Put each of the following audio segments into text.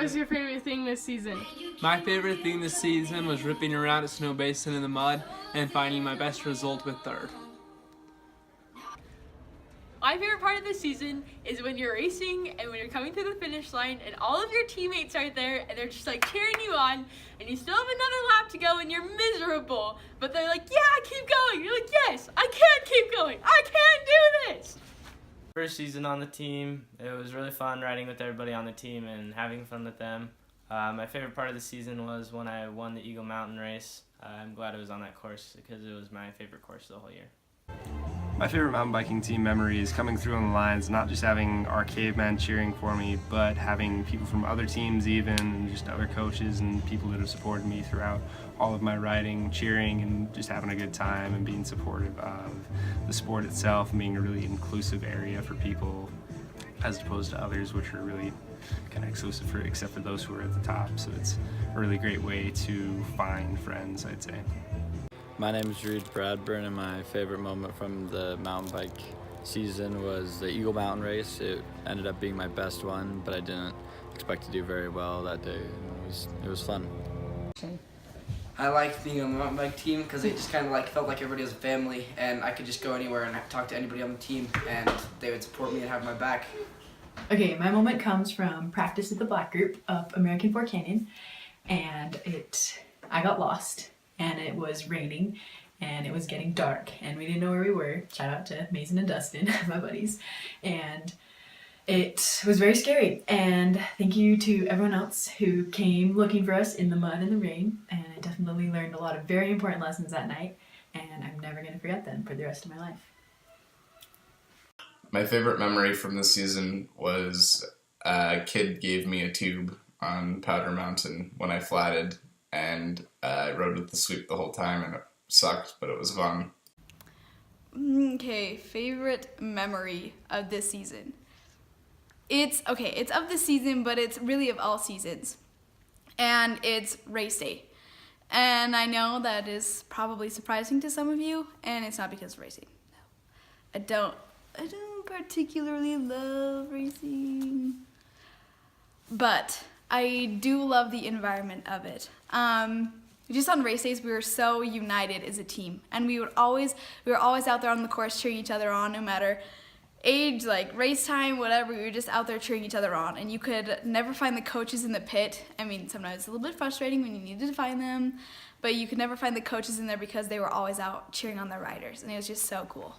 was your favorite thing this season? My favorite thing this season was ripping around at Snow Basin in the mud and finding my best result with third. My favorite part of the season is when you're racing and when you're coming to the finish line and all of your teammates are there and they're just like cheering you on and you still have another lap to go and you're miserable, but they're like, yeah, keep going. You're like, yes, I can keep going. I can do this. First season on the team, it was really fun riding with everybody on the team and having fun with them. My favorite part of the season was when I won the Eagle Mountain race. I'm glad it was on that course because it was my favorite course the whole year. My favorite mountain biking team memory is coming through on the lines, not just having our cavemen cheering for me, but having people from other teams even, and just other coaches and people that have supported me throughout all of my riding, cheering and just having a good time and being supportive of the sport itself and being a really inclusive area for people as opposed to others which are really kind of exclusive for except for those who are at the top. So it's a really great way to find friends, I'd say. My name is Reed Bradburn, and my favorite moment from the mountain bike season was the Eagle Mountain race. It ended up being my best one, but I didn't expect to do very well that day. It was fun. I liked being on the mountain bike team because it just kind of like felt like everybody was a family, and I could just go anywhere and talk to anybody on the team, and they would support me and have my back. Okay, my moment comes from practice at the Black Group up American Fork Canyon, and I got lost. And it was raining and it was getting dark and we didn't know where we were. Shout out to Mason and Dustin, my buddies. And it was very scary. And thank you to everyone else who came looking for us in the mud and the rain. And I definitely learned a lot of very important lessons that night. And I'm never going to forget them for the rest of my life. My favorite memory from this season was a kid gave me a tube on Powder Mountain when I flatted. And I rode with the sweep the whole time, and it sucked, but it was fun. Okay, favorite memory of this season. It's of the season, but it's really of all seasons. And it's race day. And I know that is probably surprising to some of you, and it's not because of racing. No. I don't particularly love racing. But I do love the environment of it. Just on race days, we were so united as a team, and we were always out there on the course cheering each other on, no matter age, like race time, whatever. We were just out there cheering each other on, and you could never find the coaches in the pit. I mean, sometimes it's a little bit frustrating when you needed to find them, but you could never find the coaches in there because they were always out cheering on their riders, and it was just so cool.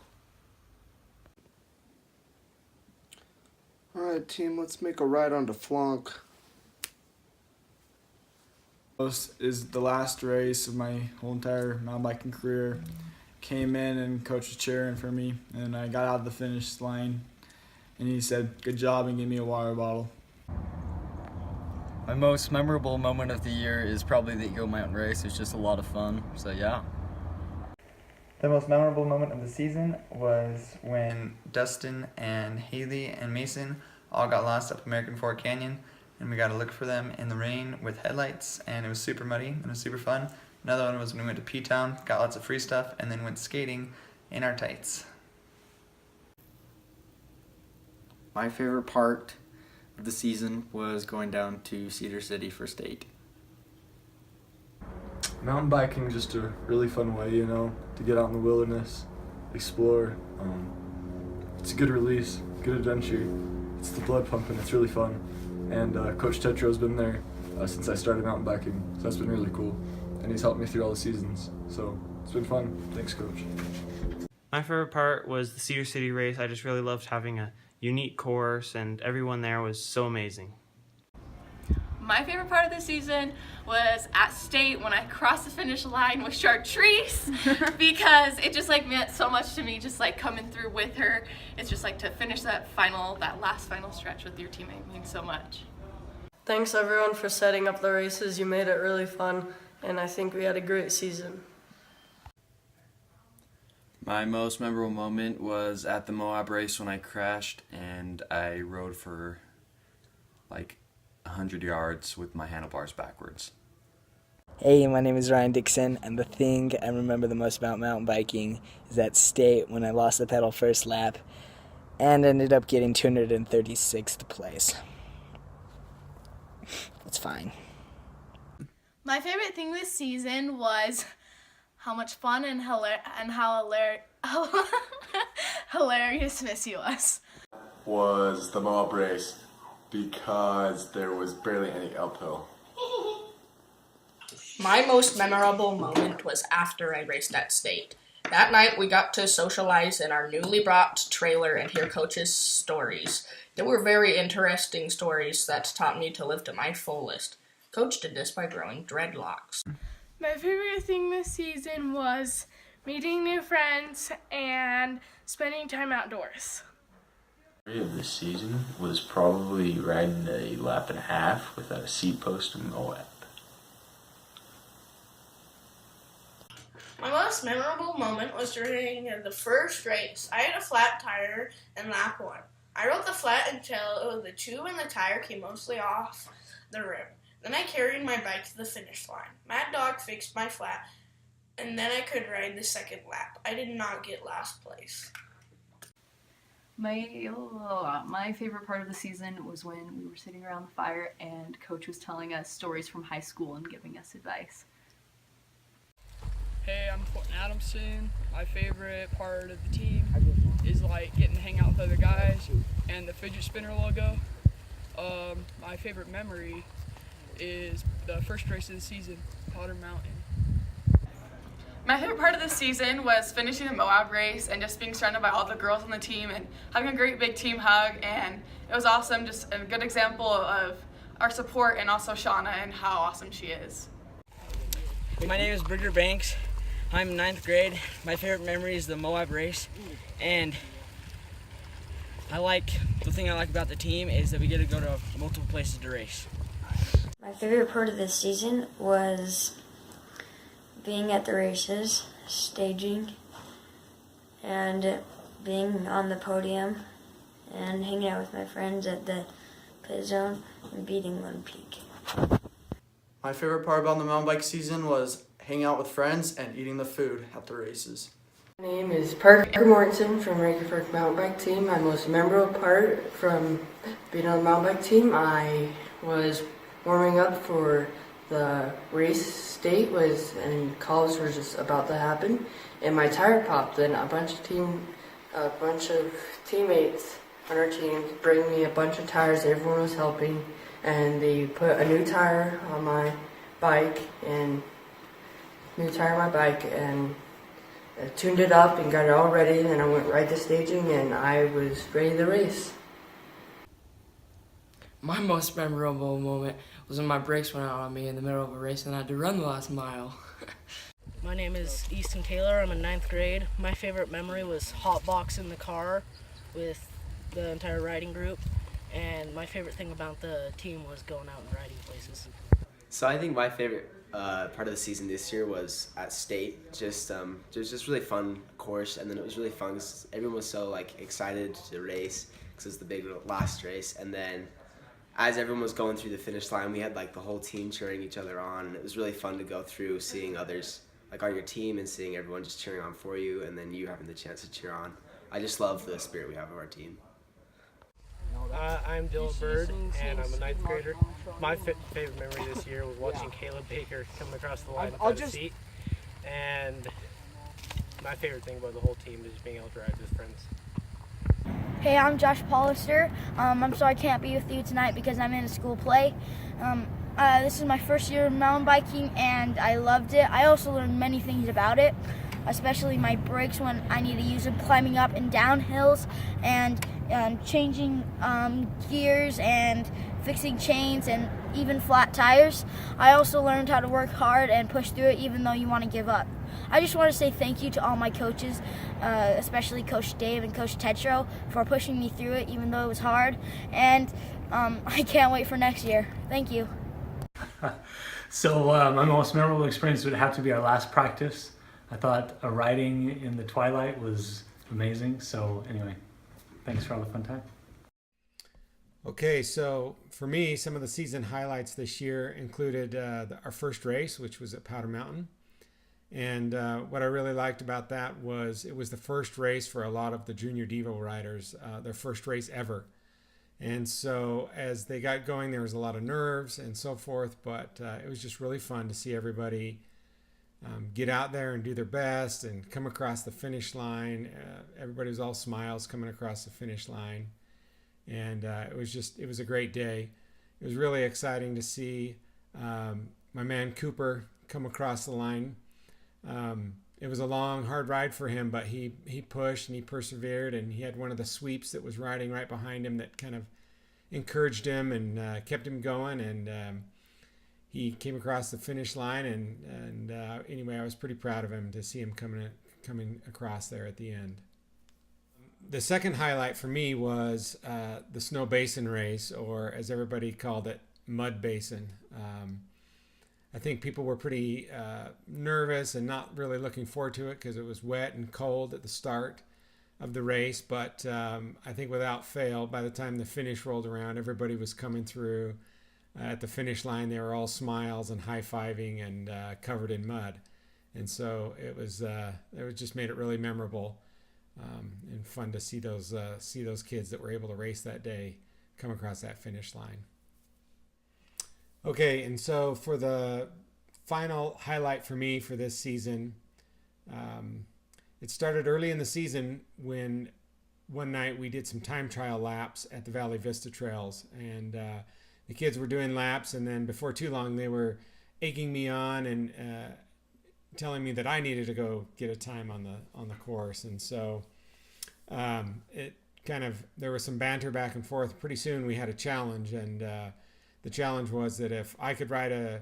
All right, team, let's make a ride on to Flonk. Is the last race of my whole entire mountain biking career. Came in and coach was cheering for me, and I got out of the finish line and he said good job and gave me a water bottle. My most memorable moment of the year is probably the Eagle Mountain race. It's just a lot of fun, so yeah. The most memorable moment of the season was when Dustin and Haley and Mason all got lost up American Fork Canyon, and we got to look for them in the rain with headlights, and it was super muddy and it was super fun. Another one was when we went to P-Town, got lots of free stuff, and then went skating in our tights. My favorite part of the season was going down to Cedar City for state. Mountain biking is just a really fun way, to get out in the wilderness, explore. It's a good release, good adventure. It's the blood pumping, it's really fun. And Coach Tetro's been there since I started mountain biking, so that's been really cool. And he's helped me through all the seasons, so it's been fun. Thanks, Coach. My favorite part was the Cedar City race. I just really loved having a unique course, and everyone there was so amazing. My favorite part of the season was at state when I crossed the finish line with Chartreuse because it just meant so much to me, just coming through with her. It's just to finish that last final stretch with your teammate means so much. Thanks everyone for setting up the races. You made it really fun, and I think we had a great season. My most memorable moment was at the Moab race when I crashed and I rode for 100 yards with my handlebars backwards. Hey, my name is Ryan Dixon, and the thing I remember the most about mountain biking is at state when I lost the pedal first lap and ended up getting 236th place. it's fine. My favorite thing this season was how much fun and how hilarious Missy was. Was the Moab race because there was barely any uphill. My most memorable moment was after I raced at state. That night we got to socialize in our newly bought trailer and hear coaches' stories. They were very interesting stories that taught me to live to my fullest. Coach did this by growing dreadlocks. My favorite thing this season was meeting new friends and spending time outdoors. Of this season was probably riding a lap and a half without a seat post in Moab. My most memorable moment was during the first race. I had a flat tire in lap 1. I rode the flat until the tube and the tire came mostly off the rim. Then I carried my bike to the finish line. Mad Dog fixed my flat, and then I could ride the second lap. I did not get last place. My favorite part of the season was when we were sitting around the fire and Coach was telling us stories from high school and giving us advice. Hey, I'm Quentin Adamson. My favorite part of the team is like getting to hang out with other guys and the fidget spinner logo. My favorite memory is the first race of the season, Cavemen Mountain. My favorite part of the season was finishing the Moab race and just being surrounded by all the girls on the team and having a great big team hug, and it was awesome, just a good example of our support and also Shauna and how awesome she is. My name is Bridger Banks. I'm in 9th grade. My favorite memory is the Moab race, and the thing I like about the team is that we get to go to multiple places to race. My favorite part of this season was being at the races, staging, and being on the podium, and hanging out with my friends at the pit zone and beating Lone Peak. My favorite part about the mountain bike season was hanging out with friends and eating the food at the races. My name is Parker Mortensen from Rankin Mountain Bike Team. My most memorable part from being on the mountain bike team, I was warming up for the race state and calls were just about to happen, and my tire popped. And a bunch of teammates on our team bring me a bunch of tires. Everyone was helping, and they put a new tire on my bike and I tuned it up and got it all ready, and I went right to staging, and I was ready to race. My most memorable moment was when my brakes went out on me in the middle of a race and I had to run the last mile. My name is Easton Taylor. I'm in 9th grade. My favorite memory was hotboxing the car with the entire riding group, and my favorite thing about the team was going out and riding places. So I think my favorite part of the season this year was at state. It was just really fun course, and then it was really fun because everyone was so excited to race because it was the big last race. And then as everyone was going through the finish line, we had the whole team cheering each other on, and it was really fun to go through seeing others on your team and seeing everyone just cheering on for you, and then you having the chance to cheer on. I just love the spirit we have of our team. I'm Dylan Bird, and I'm a 9th grader. My favorite memory this year was watching Caleb Baker come across the line without a seat. And my favorite thing about the whole team is being able to ride with friends. Hey, I'm Josh Paulister. I'm sorry I can't be with you tonight because I'm in a school play. This is my first year of mountain biking, and I loved it. I also learned many things about it, especially my brakes when I need to use them climbing up and down hills, and changing gears and fixing chains and even flat tires. I also learned how to work hard and push through it even though you want to give up. I just want to say thank you to all my coaches, especially Coach Dave and Coach Tetro, for pushing me through it even though it was hard, and I can't wait for next year. Thank you. So my most memorable experience would have to be our last practice. I thought riding in the twilight was amazing. So anyway, thanks for all the fun time. Okay, so for me, some of the season highlights this year included our first race, which was at Powder Mountain. And what I really liked about that was it was the first race for a lot of the Junior Devo riders, their first race ever. And so as they got going, there was a lot of nerves and so forth, but it was just really fun to see everybody get out there and do their best and come across the finish line. Everybody was all smiles coming across the finish line. And it was a great day. It was really exciting to see my man Cooper come across the line. It was a long, hard ride for him, but he pushed and he persevered, and he had one of the sweeps that was riding right behind him that kind of encouraged him and kept him going. And he came across the finish line, and anyway, I was pretty proud of him to see him coming across there at the end. The second highlight for me was the Snow Basin race, or as everybody called it, Mud Basin. I think people were pretty nervous and not really looking forward to it because it was wet and cold at the start of the race. But I think without fail, by the time the finish rolled around, everybody was coming through. At the finish line, they were all smiles and high-fiving and covered in mud. And so it just made it really memorable and fun to see those kids that were able to race that day come across that finish line. Okay, and so for the final highlight for me for this season, it started early in the season when one night we did some time trial laps at the Valley Vista Trails, and the kids were doing laps, and then before too long they were egging me on and telling me that I needed to go get a time on the course. And so there was some banter back and forth. Pretty soon we had a challenge, and the challenge was that if I could ride a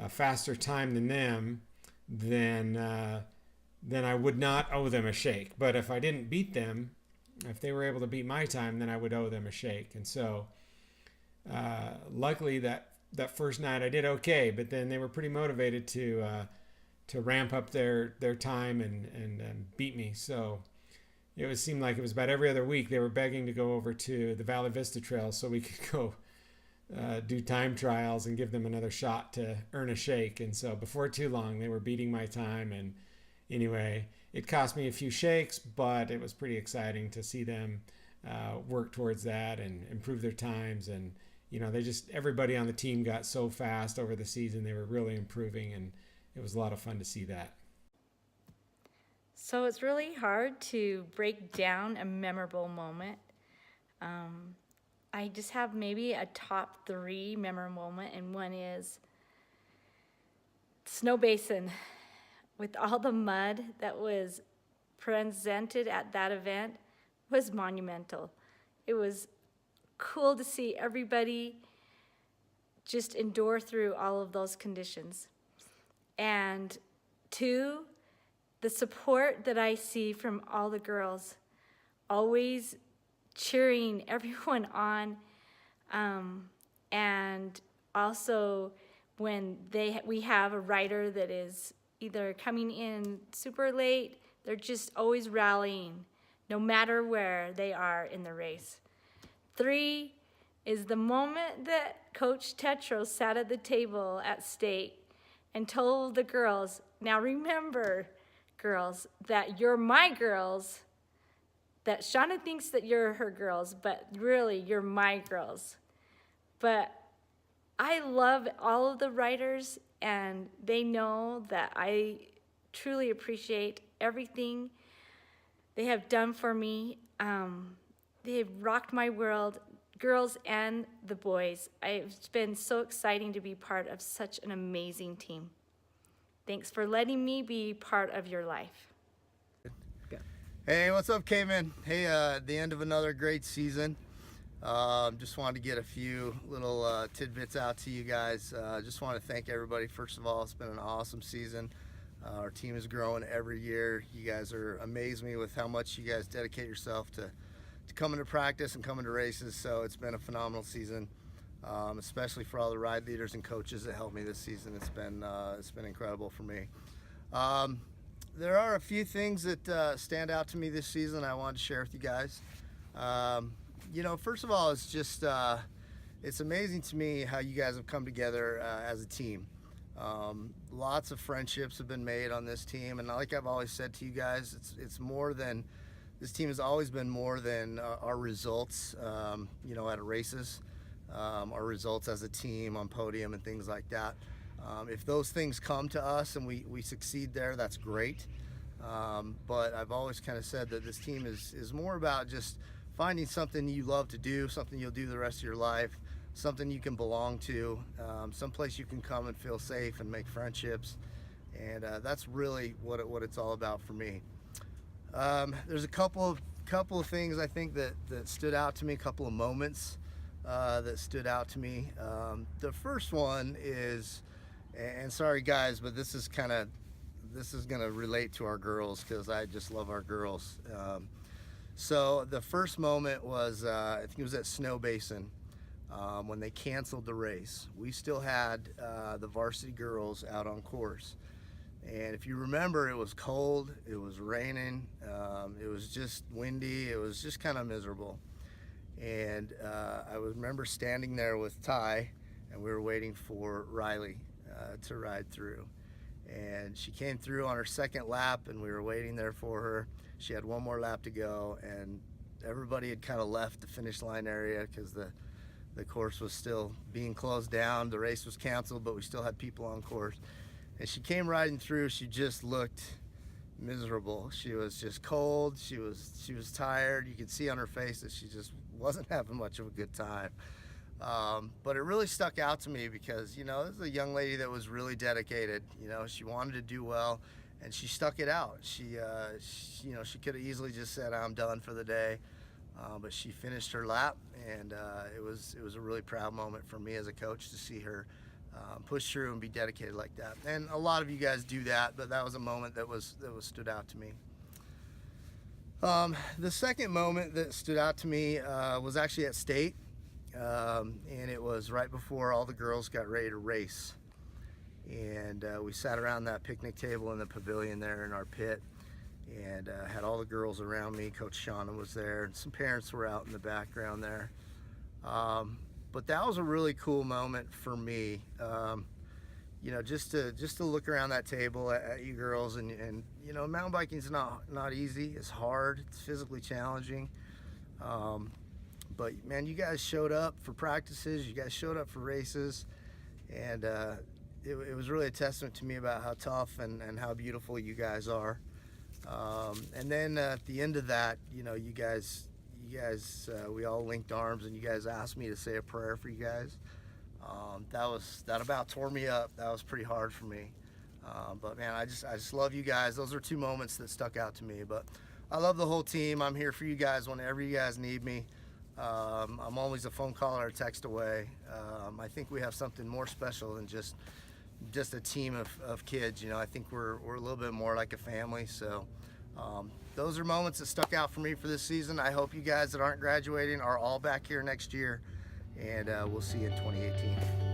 faster time than them, then I would not owe them a shake. But if I didn't beat them, if they were able to beat my time, then I would owe them a shake. And so luckily that first night I did okay, but then they were pretty motivated to ramp up their time and beat me. So it seemed like it was about every other week they were begging to go over to the Valley Vista Trail so we could go do time trials and give them another shot to earn a shake. And so before too long they were beating my time, and anyway, it cost me a few shakes, but it was pretty exciting to see them work towards that and improve their times. And everybody on the team got so fast over the season. They were really improving, and it was a lot of fun to see that. So it's really hard to break down a memorable moment. I just have maybe a top 3 memorable moment, and one is Snow Basin. With all the mud that was presented at that event was monumental. It was cool to see everybody just endure through all of those conditions. And 2, the support that I see from all the girls, always cheering everyone on, and also when we have a rider that is either coming in super late, they're just always rallying, no matter where they are in the race. 3 is the moment that Coach Tetros sat at the table at state and told the girls, now remember, girls, that you're my girls, that Shauna thinks that you're her girls, but really you're my girls. But I love all of the riders, and they know that I truly appreciate everything they have done for me. They have rocked my world, girls and the boys. It's been so exciting to be part of such an amazing team. Thanks for letting me be part of your life. Hey, what's up, Cavemen? Hey, the end of another great season. Just wanted to get a few little tidbits out to you guys. Just want to thank everybody. First of all, it's been an awesome season. Our team is growing every year. You guys amaze me with how much you guys dedicate yourself to coming to practice and coming to races. So it's been a phenomenal season, especially for all the ride leaders and coaches that helped me this season. It's been incredible for me. There are a few things that stand out to me this season I wanted to share with you guys. First of all, it's just it's amazing to me how you guys have come together as a team. Lots of friendships have been made on this team, and like I've always said to you guys, it's more than this team has always been more than our results, you know, at races, our results as a team on podium and things like that. If those things come to us and we succeed there, that's great. But I've always kind of said that this team is more about just finding something you love to do, something you'll do the rest of your life, something you can belong to, someplace you can come and feel safe and make friendships. And that's really what it's all about for me. There's a couple of things I think that stood out to me, a couple of moments that stood out to me. The first one is, and sorry guys, but this is gonna relate to our girls because I just love our girls. So the first moment was, I think it was at Snow Basin, when they canceled the race. We still had the varsity girls out on course. And if you remember, it was cold, it was raining, it was just windy, it was just kind of miserable. And I remember standing there with Ty, and we were waiting for Riley to ride through. And she came through on her second lap, and we were waiting there for her. She had one more lap to go, and everybody had kind of left the finish line area because the course was still being closed down. The race was canceled, but we still had people on course. And she came riding through. She just looked miserable. She was just cold. She was tired. You could see on her face that she just wasn't having much of a good time. But it really stuck out to me because, you know, this is a young lady that was really dedicated. You know, she wanted to do well, and she stuck it out. She you know, she could have easily just said, "I'm done for the day," but she finished her lap, and it was a really proud moment for me as a coach to see her push through and be dedicated like that. And a lot of you guys do that, but that was a moment that stood out to me. The second moment that stood out to me was actually at state, and it was right before all the girls got ready to race. And we sat around that picnic table in the pavilion there in our pit, and had all the girls around me. Coach Shauna was there, and some parents were out in the background there. But that was a really cool moment for me. You know, just to look around that table at you girls, and you know, mountain biking's not easy. It's hard. It's physically challenging. But man, you guys showed up for practices. You guys showed up for races, and it was really a testament to me about how tough and how beautiful you guys are. And then at the end of that, you know, you guys, we all linked arms, and you guys asked me to say a prayer for you guys. That about tore me up. That was pretty hard for me. But man, I just love you guys. Those are two moments that stuck out to me. But I love the whole team. I'm here for you guys whenever you guys need me. I'm always a phone call or a text away. I think we have something more special than just a team of kids. You know, I think we're a little bit more like a family. So those are moments that stuck out for me for this season. I hope you guys that aren't graduating are all back here next year, and we'll see you in 2018.